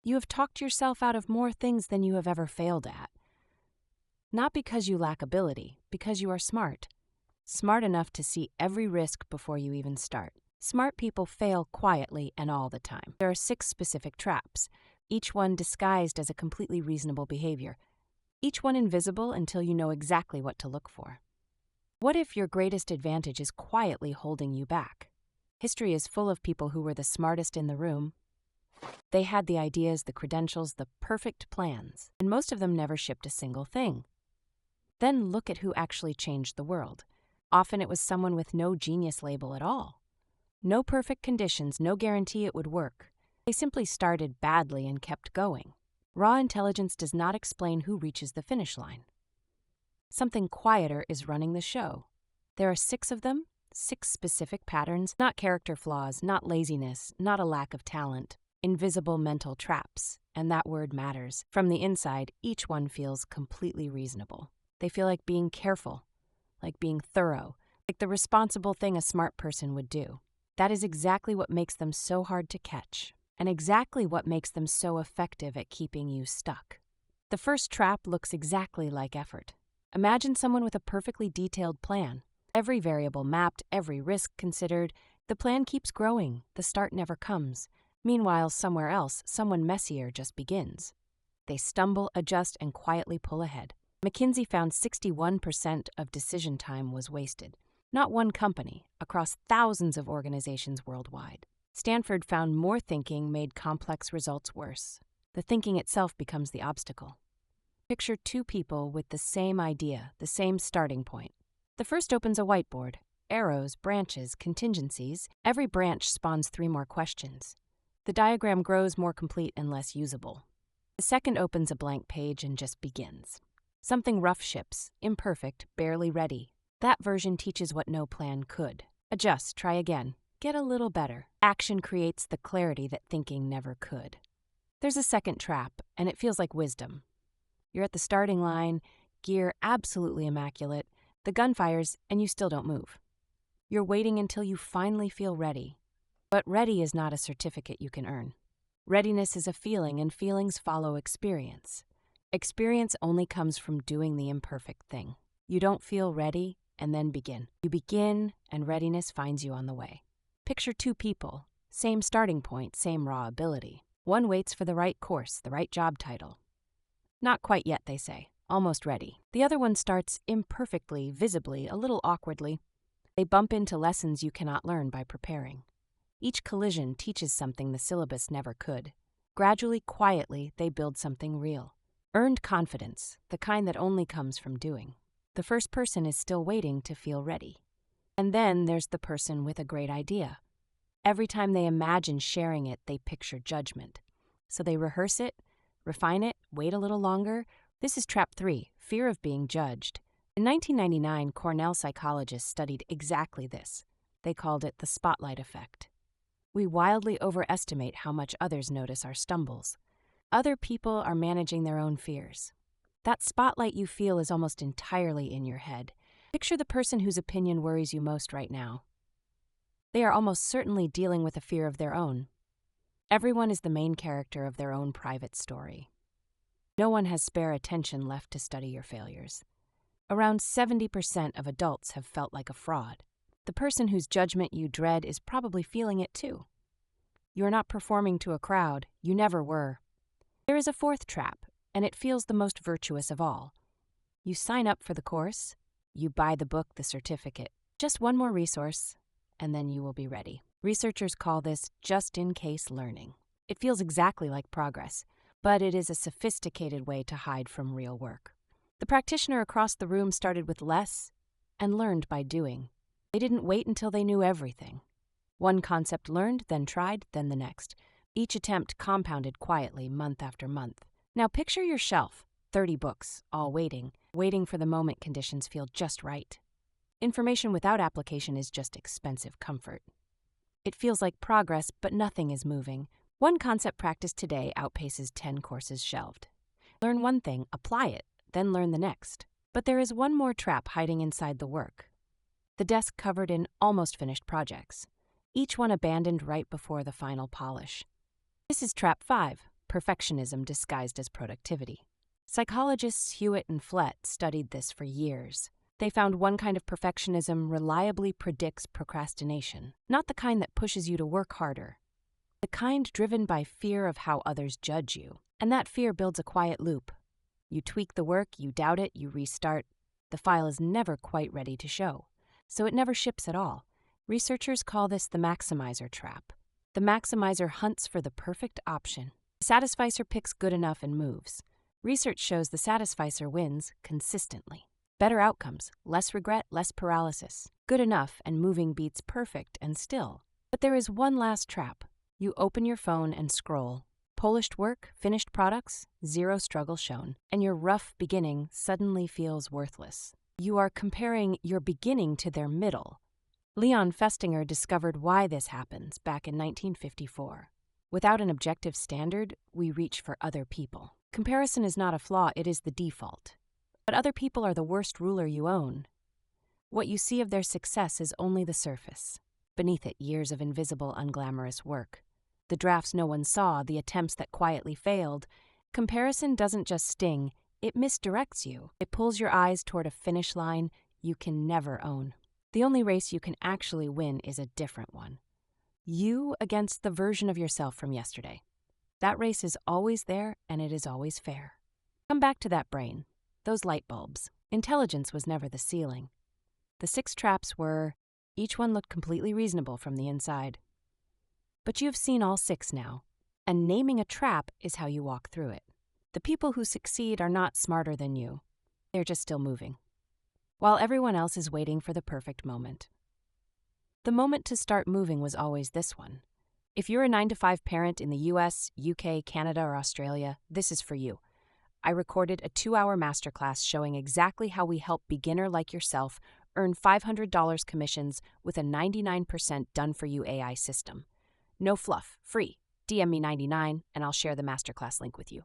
You have talked yourself out of more things than you have ever failed at. Not because you lack ability, because you are smart. Smart enough to see every risk before you even start. Smart people fail quietly and all the time. There are 6 specific traps, each one disguised as a completely reasonable behavior. Each one invisible until you know exactly what to look for. What if your greatest advantage is quietly holding you back? History is full of people who were the smartest in the room. They had the ideas, the credentials, the perfect plans, and most of them never shipped a single thing. Then look at who actually changed the world. Often it was someone with no genius label at all. No perfect conditions, no guarantee it would work. They simply started badly and kept going. Raw intelligence does not explain who reaches the finish line. Something quieter is running the show. There are 6 of them, 6 specific patterns, not character flaws, not laziness, not a lack of talent. Invisible mental traps, and that word matters. From the inside, each one feels completely reasonable. They feel like being careful, like being thorough, like the responsible thing a smart person would do. That is exactly what makes them so hard to catch, and exactly what makes them so effective at keeping you stuck. The first trap looks exactly like effort. Imagine someone with a perfectly detailed plan. Every variable mapped, every risk considered. The plan keeps growing, the start never comes. Meanwhile, somewhere else, someone messier just begins. They stumble, adjust, and quietly pull ahead. McKinsey found 61% of decision time was wasted. Not one company, across thousands of organizations worldwide. Stanford found more thinking made complex results worse. The thinking itself becomes the obstacle. Picture 2 people with the same idea, the same starting point. The first opens a whiteboard. Arrows, branches, contingencies. Every branch spawns 3 more questions. The diagram grows more complete and less usable. The second opens a blank page and just begins. Something rough ships, imperfect, barely ready. That version teaches what no plan could. Adjust, try again, get a little better. Action creates the clarity that thinking never could. There's a second trap, and it feels like wisdom. You're at the starting line, gear absolutely immaculate, the gun fires, and you still don't move. You're waiting until you finally feel ready. But ready is not a certificate you can earn. Readiness is a feeling, and feelings follow experience. Experience only comes from doing the imperfect thing. You don't feel ready and then begin. You begin, and readiness finds you on the way. Picture 2 people, same starting point, same raw ability. One waits for the right course, the right job title. Not quite yet, they say. Almost ready. The other one starts imperfectly, visibly, a little awkwardly. They bump into lessons you cannot learn by preparing. Each collision teaches something the syllabus never could. Gradually, quietly, they build something real. Earned confidence, the kind that only comes from doing. The first person is still waiting to feel ready. And then there's the person with a great idea. Every time they imagine sharing it, they picture judgment. So they rehearse it, refine it, wait a little longer. This is trap 3, fear of being judged. In 1999, Cornell psychologists studied exactly this. They called it the spotlight effect. We wildly overestimate how much others notice our stumbles. Other people are managing their own fears. That spotlight you feel is almost entirely in your head. Picture the person whose opinion worries you most right now. They are almost certainly dealing with a fear of their own. Everyone is the main character of their own private story. No one has spare attention left to study your failures. Around 70% of adults have felt like a fraud. The person whose judgment you dread is probably feeling it too. You're not performing to a crowd. You never were. There is a 4th trap, and it feels the most virtuous of all. You sign up for the course, you buy the book, the certificate, just one more resource, and then you will be ready. Researchers call this just-in-case learning. It feels exactly like progress, but it is a sophisticated way to hide from real work. The practitioner across the room started with less and learned by doing. They didn't wait until they knew everything. One concept learned, then tried, then the next. Each attempt compounded quietly, month after month. Now picture your shelf, 30 books, all waiting for the moment conditions feel just right. Information without application is just expensive comfort. It feels like progress, but nothing is moving. One concept practiced today outpaces 10 courses shelved. Learn one thing, apply it, then learn the next. But there is one more trap hiding inside the work. The desk covered in almost finished projects, each one abandoned right before the final polish. This is trap 5, perfectionism disguised as productivity. Psychologists Hewitt and Flett studied this for years. They found one kind of perfectionism reliably predicts procrastination, not the kind that pushes you to work harder, the kind driven by fear of how others judge you. And that fear builds a quiet loop. You tweak the work, you doubt it, you restart. The file is never quite ready to show, so it never ships at all. Researchers call this the maximizer trap. The maximizer hunts for the perfect option. The satisficer picks good enough and moves. Research shows the satisficer wins consistently. Better outcomes, less regret, less paralysis. Good enough and moving beats perfect and still. But there is one last trap. You open your phone and scroll. Polished work, finished products, zero struggle shown, and your rough beginning suddenly feels worthless. You are comparing your beginning to their middle. Leon Festinger discovered why this happens back in 1954. Without an objective standard, we reach for other people. Comparison is not a flaw, it is the default. But other people are the worst ruler you own. What you see of their success is only the surface. Beneath it, years of invisible, unglamorous work. The drafts no one saw, the attempts that quietly failed. Comparison doesn't just sting, it misdirects you. It pulls your eyes toward a finish line you can never own. The only race you can actually win is a different one. You against the version of yourself from yesterday. That race is always there, and it is always fair. Come back to that brain, those light bulbs. Intelligence was never the ceiling. The 6 traps were, each one looked completely reasonable from the inside. But you've seen all 6 now, and naming a trap is how you walk through it. The people who succeed are not smarter than you. They're just still moving, while everyone else is waiting for the perfect moment. The moment to start moving was always this one. If you're a 9-to-5 parent in the US, UK, Canada, or Australia, this is for you. I recorded a 2-hour masterclass showing exactly how we help beginner like yourself earn $500 commissions with a 99% done-for-you AI system. No fluff, free. DM me 99 and I'll share the masterclass link with you.